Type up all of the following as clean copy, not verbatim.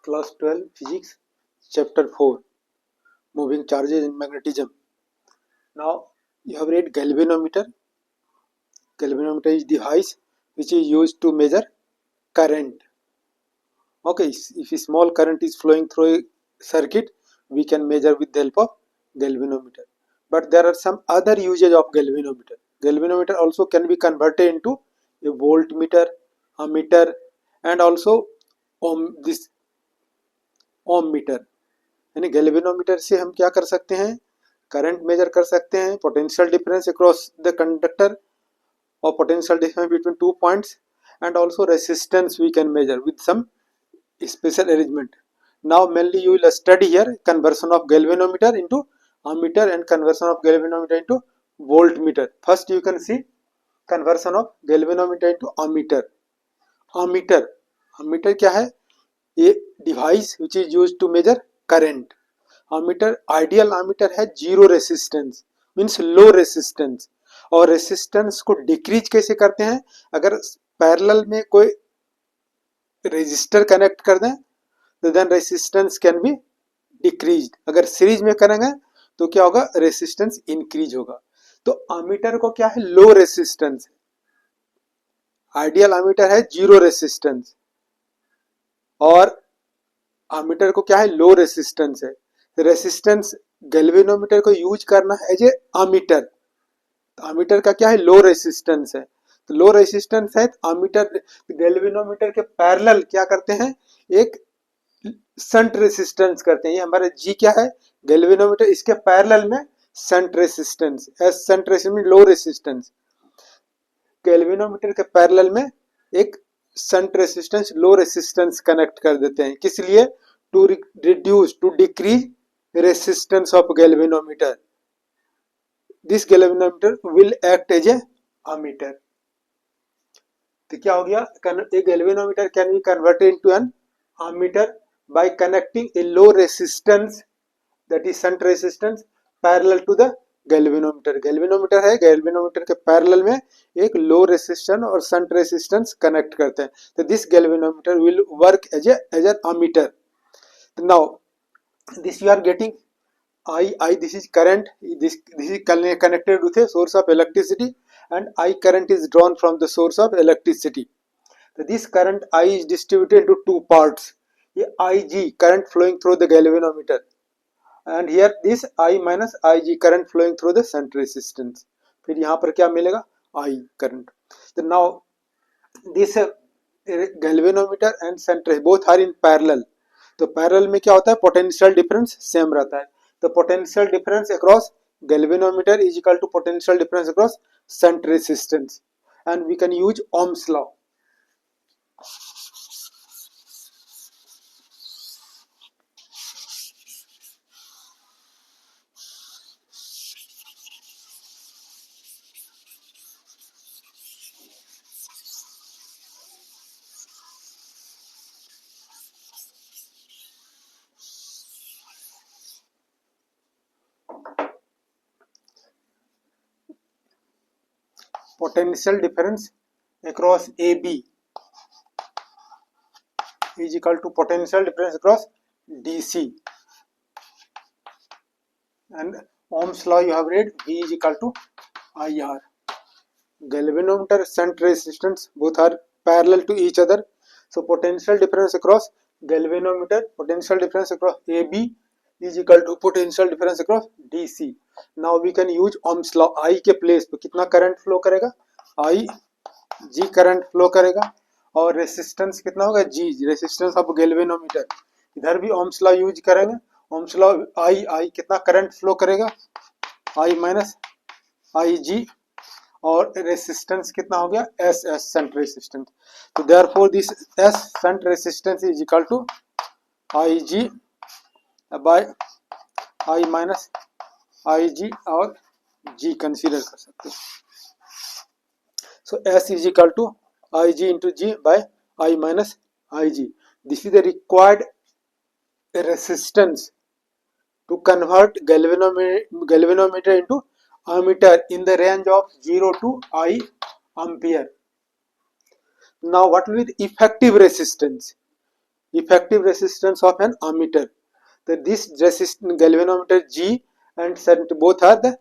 Class 12 Physics, Chapter 4, Moving Charges in Magnetism. Now you have read galvanometer. Galvanometer is device which is used to measure current. Okay, if a small current is flowing through a circuit, we can measure with the help of galvanometer. But there are some other uses of galvanometer. Galvanometer also can be converted into a voltmeter, ammeter, and also this ohm meter. यानी galvanometer से हम क्या कर सकते हैं, current measure कर सकते हैं, potential difference across the conductor और potential difference between 2 points and also resistance we can measure with some special arrangement. Now mainly you will study here conversion of galvanometer into ammeter and conversion of galvanometer into voltmeter. First you can see conversion of galvanometer into ammeter. ammeter क्या है, ये device which is use to measure current. ammeter ideal ammeter है zero resistance, means low resistance. और resistance को decrease कैसे करते हैं, अगर पैरेलल में कोई रेजिस्टर कनेक्ट कर दें तो then resistance can be decrease. अगर सीरीज में करेंगे तो क्या होगा, रेसिस्टेंस इंक्रीज होगा. तो ammeter को क्या है, लो रेसिस्टेंस. आइडियल ammeter है जीरो रेसिस्टेंस और ammeter को क्या है, लो रेसिस्टेंस है. रेसिस्टेंस गैल्वेनोमीटर को यूज करना है एज ए ammeter. ammeter का क्या है, लो रेसिस्टेंस है. तो लो रेसिस्टेंस है तो ammeter गैल्वेनोमीटर के पैरेलल क्या करते हैं, एक शंट रेसिस्टेंस करते हैं. ये हमारे जी क्या है, गैल्वेनोमीटर, इसके पैरेलल में shunt resistance, S shunt resistance low resistance. Galvanometer के पैरेलल में एक shunt resistance low resistance connect कर देते हैं. किस लिए, to reduce to decrease resistance of galvanometer. This galvanometer will act as a ammeter. तो क्या हो गया, a galvanometer can be converted into an ammeter by connecting a low resistance, that is shunt resistance, parallel to the galvanometer. galvanometer है, galvanometer के parallel में एक लो resistance और shunt resistance connect करते हैं. तो this galvanometer will work as an ammeter. Now this you are getting I this is current, this is connected with a source of electricity and I current is drawn from the source of electricity. So this current I is distributed into two parts. ये Ig current flowing through the galvanometer and here this I minus Ig current flowing through the shunt resistance. फिर यहाँ पर क्या मिलेगा, I current. So now this galvanometer and shunt both are in parallel. तो parallel में क्या होता है, पोटेंशियल डिफरेंस सेम रहता है. तो potential difference across galvanometer is equal to potential difference across shunt resistance and we can use Ohm's law. Potential difference across AB is equal to potential difference across DC and Ohm's law you have read, V is equal to IR. Galvanometer shunt resistance both are parallel to each other, so potential difference across galvanometer, potential difference across AB is equal to potential difference across DC. Now we can use Ohm's law. I के place पे कितना current flow करेगा, I G current flow करेगा और resistance कितना होगा, G resistance of galvanometer. इधर भी Ohm's law यूज करेंगे. Ohm's law I कितना करंट फ्लो करेगा, I माइनस IG और रेसिस्टेंस कितना हो गया, एस शंट रेसिस्टेंस. तो therefore this S shunt resistance is equal to I G by I minus I G और जी कंसीडर कर सकते हैं. So S is equal to I G into G by I minus I G. This is the required resistance to convert galvanometer into ammeter in the range of 0 to I ampere. Now what will be the effective resistance? effective resistance of an ammeter. So this galvanometer G and shunt both are the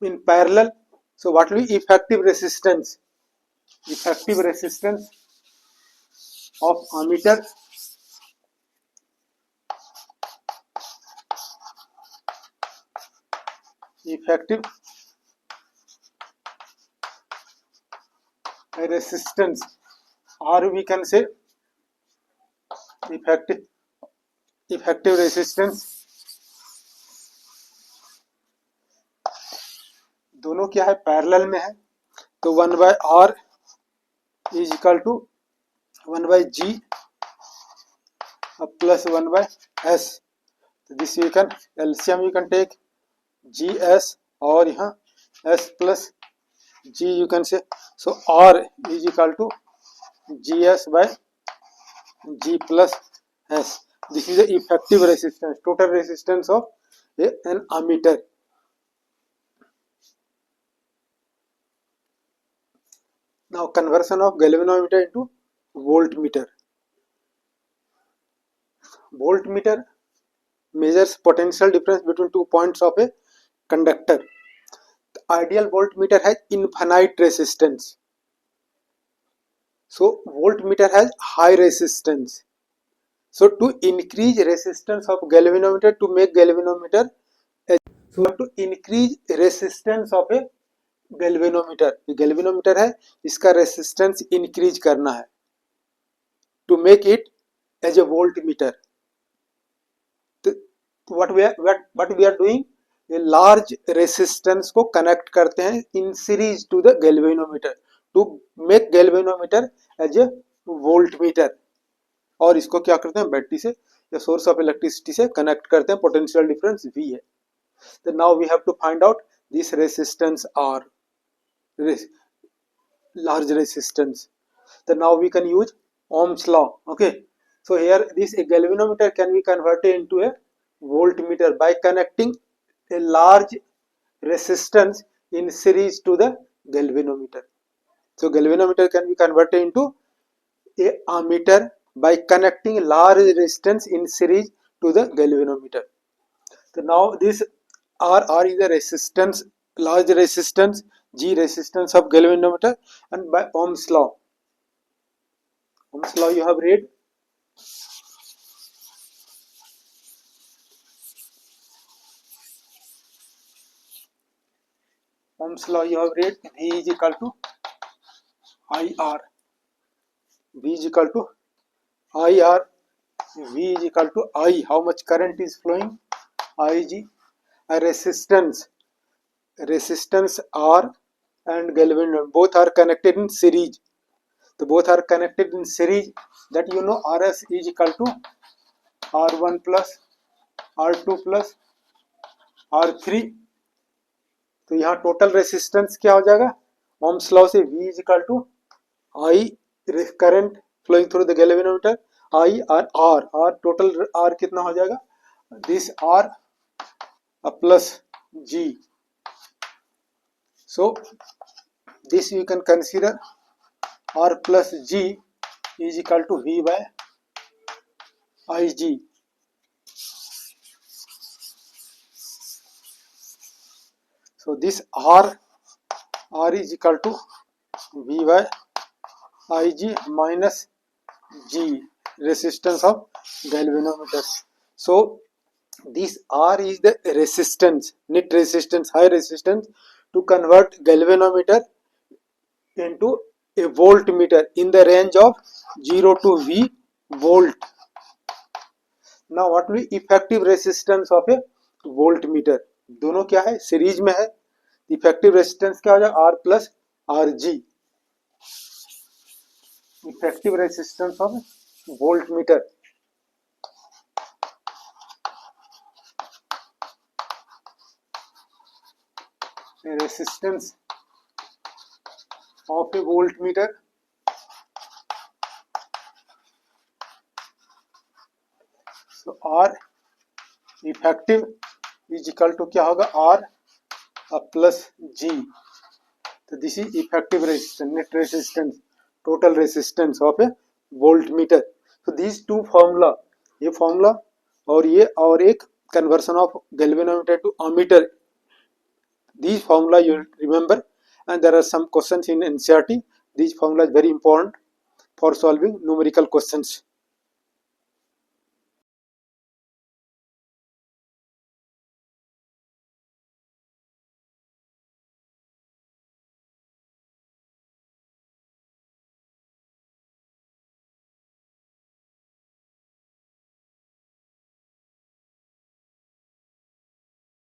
in parallel. So what will be effective resistance? Effective resistance of ammeter, effective resistance, or we can say effective resistance, दोनों क्या है, parallel में है. तो 1/R is equal to 1/G plus 1/S. तो this you can LCM you can take GS और यहाँ S plus G you can say. So R is equal to GS by G plus S. This is the effective resistance, total resistance of an ammeter. Now conversion of galvanometer into voltmeter. Voltmeter measures potential difference between 2 points of a conductor. The ideal voltmeter has infinite resistance. So voltmeter has high resistance. So to increase resistance of galvanometer, to make galvanometer, so to increase resistance of a galvanometer, ये galvanometer है, इसका resistance increase करना है, to make it as a voltmeter. तो what we are doing, ये large resistance को connect करते हैं in series to the galvanometer to make galvanometer as a voltmeter. और इसको क्या करते हैं, बैटरी से या सोर्स ऑफ इलेक्ट्रिसिटी से कनेक्ट करते हैं, पोटेंशियल डिफरेंस V है. So now we have to find out this resistance R, large resistance. So now we can use Ohm's law. Okay, so here this galvanometer can be converted into a voltmeter by connecting a large resistance in series to the galvanometer. So galvanometer can be converted into a ammeter by connecting large resistance in series to the galvanometer. So now this R is the resistance, large resistance, G resistance of galvanometer, and by Ohm's law. Ohm's law you have read. Ohm's law you have read. V is equal to IR. V is equal to IR. V is equal to I. How much current is flowing? Ig. A resistance R and galvanometer both are connected in series. So both are connected in series, that you know Rs is equal to R1 plus R2 plus R3. तो यहाँ total resistance क्या हो जाएगा, Ohm's law से V is equal to I current flowing through the galvanometer, I और R total R कितना हो जाएगा, this R plus G. So this you can consider R plus G is equal to V by Ig. So this R is equal to V by Ig minus G, resistance of galvanometers. So this R is the resistance, net resistance, high resistance, to convert galvanometer into a voltmeter in the range of 0 to V volt. Now what will be effective resistance of a voltmeter? दोनों क्या है, series में है. Effective resistance क्या हो जाएगा, R plus RG. Effective resistance of voltmeter. Resistance of a voltmeter so R effective is equal to क्या होगा, R plus G. तो this is effective resistance, net resistance, total resistance of a voltmeter. So these two formula, ये formula और ये और एक conversion of galvanometer to ammeter, these formula you remember, and there are some questions in NCERT. These formula is very important for solving numerical questions.